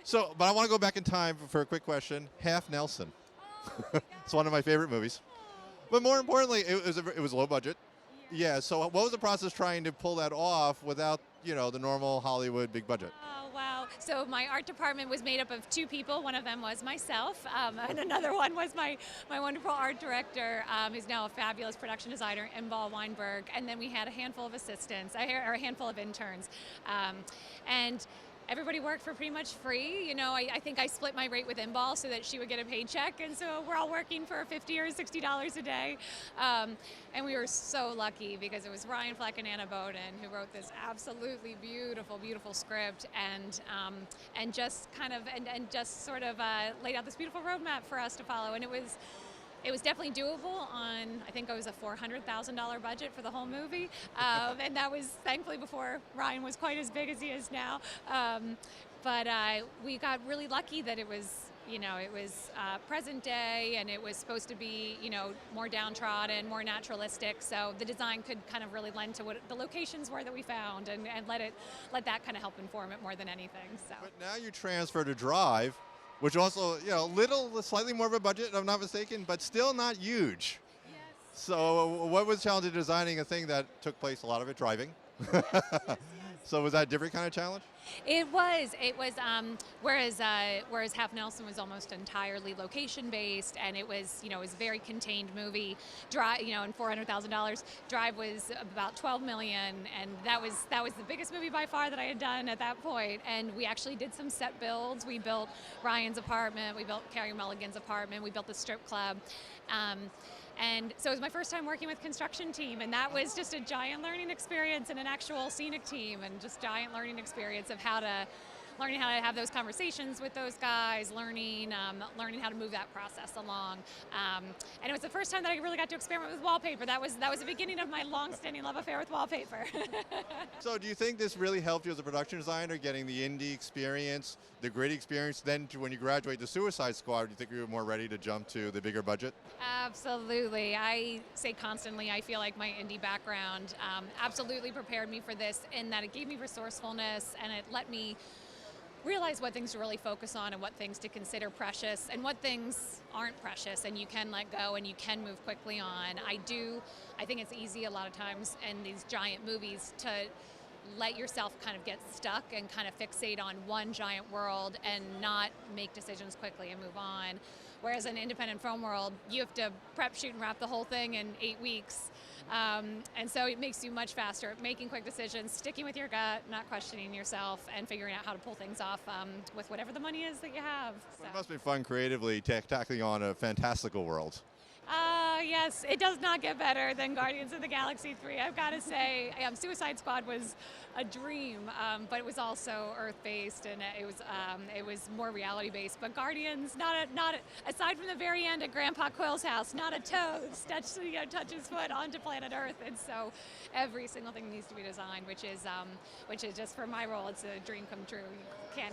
So, but I want to go back in time for a quick question. Half Nelson. It's one of my favorite movies. But more importantly, it was low budget. Yeah. So, what was the process trying to pull that off without the normal Hollywood big budget? Oh, wow. So my art department was made up of two people. One of them was myself, and another one was my wonderful art director, who's now a fabulous production designer, Imbal Weinberg. And then we had a handful of assistants, or a handful of interns. And everybody worked for pretty much free. I think I split my rate with Imbal so that she would get a paycheck, and so we're all working for $50 or $60 a day. And we were so lucky because it was Ryan Fleck and Anna Bowden who wrote this absolutely beautiful, beautiful script, and just sort of laid out this beautiful roadmap for us to follow. And it was definitely doable on, I think it was a $400,000 budget for the whole movie. And that was thankfully before Ryan was quite as big as he is now. But we got really lucky that it was present day, and it was supposed to be, more downtrodden, more naturalistic. So the design could kind of really lend to what the locations were that we found, and let that kind of help inform it more than anything. So. But now you transfer to Drive, which also, slightly more of a budget, if I'm not mistaken, but still not huge. Yes. So what was challenging designing a thing that took place, a lot of it driving? Yes. So was that a different kind of challenge? It was, whereas Half Nelson was almost entirely location based, and it was a very contained movie. Drive, and $400,000. Drive was about $12 million, and that was the biggest movie by far that I had done at that point. And we actually did some set builds. We built Ryan's apartment, we built Carrie Mulligan's apartment, we built the strip club. And so it was my first time working with construction team, and that was just a giant learning experience, and an actual scenic team, and just giant learning experience of learning how to have those conversations with those guys, learning how to move that process along. And it was the first time that I really got to experiment with wallpaper. That was the beginning of my long-standing love affair with wallpaper. So do you think this really helped you as a production designer, getting the indie experience, the gritty experience, then when you graduate to Suicide Squad, do you think you were more ready to jump to the bigger budget? Absolutely. I say constantly, I feel like my indie background absolutely prepared me for this, in that it gave me resourcefulness, and it let me realize what things to really focus on, and what things to consider precious, and what things aren't precious and you can let go and you can move quickly on. I think it's easy a lot of times in these giant movies to let yourself kind of get stuck and kind of fixate on one giant world and not make decisions quickly and move on. Whereas in independent film world, you have to prep, shoot, and wrap the whole thing in 8 weeks. And so it makes you much faster at making quick decisions, sticking with your gut, not questioning yourself, and figuring out how to pull things off with whatever the money is that you have. So. It must be fun creatively tackling on a fantastical world. Yes, it does not get better than Guardians of the Galaxy 3. I've got to say, Suicide Squad was a dream, but it was also Earth-based, and it was more reality-based. But Guardians, not aside from the very end at Grandpa Quill's house, not a toe touch his foot onto planet Earth. And so every single thing needs to be designed, which is just for my role, it's a dream come true. You can't.